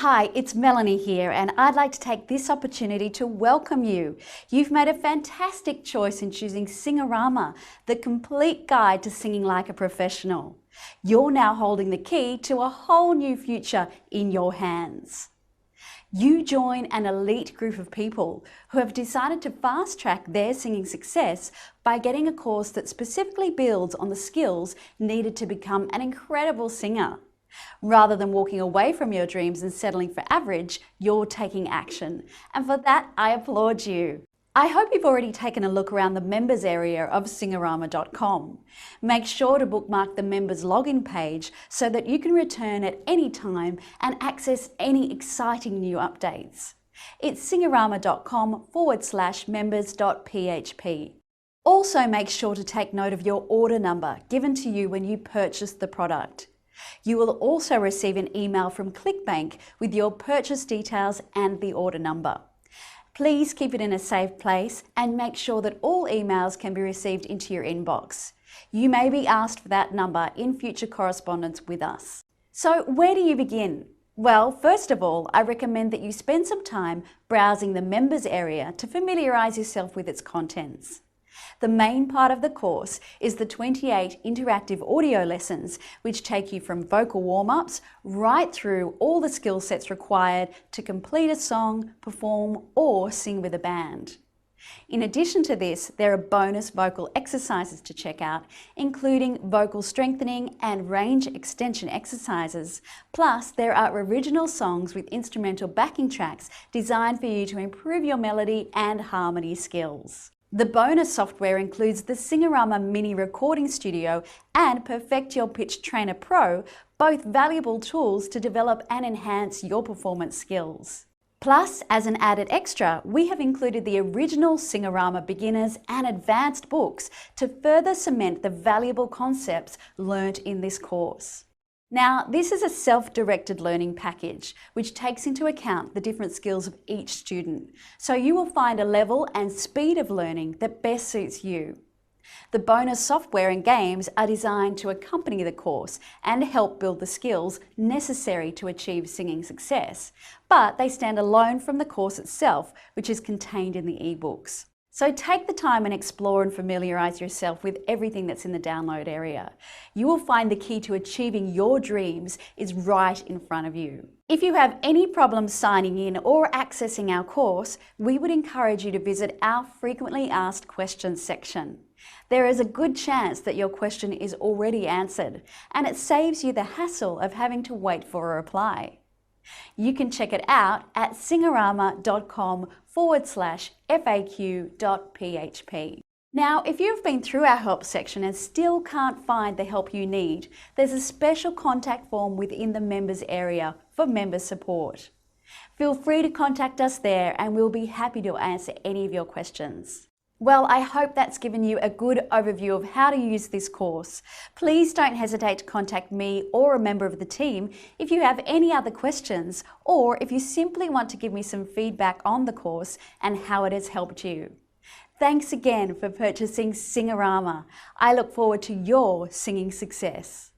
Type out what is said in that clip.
Hi, it's Melanie here, and I'd like to take this opportunity to welcome you. You've made a fantastic choice in choosing Singorama, the complete guide to singing like a professional. You're now holding the key to a whole new future in your hands. You join an elite group of people who have decided to fast-track their singing success by getting a course that specifically builds on the skills needed to become an incredible singer. Rather than walking away from your dreams and settling for average, you're taking action. And for that, I applaud you. I hope you've already taken a look around the members area of Singorama.com. Make sure to bookmark the members login page so that you can return at any time and access any exciting new updates. It's Singorama.com/members.php. Also make sure to take note of your order number given to you when you purchase the product. You will also receive an email from ClickBank with your purchase details and the order number. Please keep it in a safe place and make sure that all emails can be received into your inbox. You may be asked for that number in future correspondence with us. So where do you begin? Well, first of all, I recommend that you spend some time browsing the members area to familiarise yourself with its contents. The main part of the course is the 28 interactive audio lessons, which take you from vocal warm-ups right through all the skill sets required to complete a song, perform, or sing with a band. In addition to this, there are bonus vocal exercises to check out, including vocal strengthening and range extension exercises. Plus, there are original songs with instrumental backing tracks designed for you to improve your melody and harmony skills. The bonus software includes the Singorama Mini Recording Studio and Perfect Your Pitch Trainer Pro, both valuable tools to develop and enhance your performance skills. Plus, as an added extra, we have included the original Singorama beginners and advanced books to further cement the valuable concepts learnt in this course. Now, this is a self-directed learning package, which takes into account the different skills of each student, so you will find a level and speed of learning that best suits you. The bonus software and games are designed to accompany the course and help build the skills necessary to achieve singing success, but they stand alone from the course itself, which is contained in the ebooks. So take the time and explore and familiarise yourself with everything that's in the download area. You will find the key to achieving your dreams is right in front of you. If you have any problems signing in or accessing our course, we would encourage you to visit our frequently asked questions section. There is a good chance that your question is already answered, and it saves you the hassle of having to wait for a reply. You can check it out at singorama.com/faq.php. Now, if you've been through our help section and still can't find the help you need, there's a special contact form within the members area for member support. Feel free to contact us there and we'll be happy to answer any of your questions. Well, I hope that's given you a good overview of how to use this course. Please don't hesitate to contact me or a member of the team if you have any other questions, or if you simply want to give me some feedback on the course and how it has helped you. Thanks again for purchasing Singorama. I look forward to your singing success.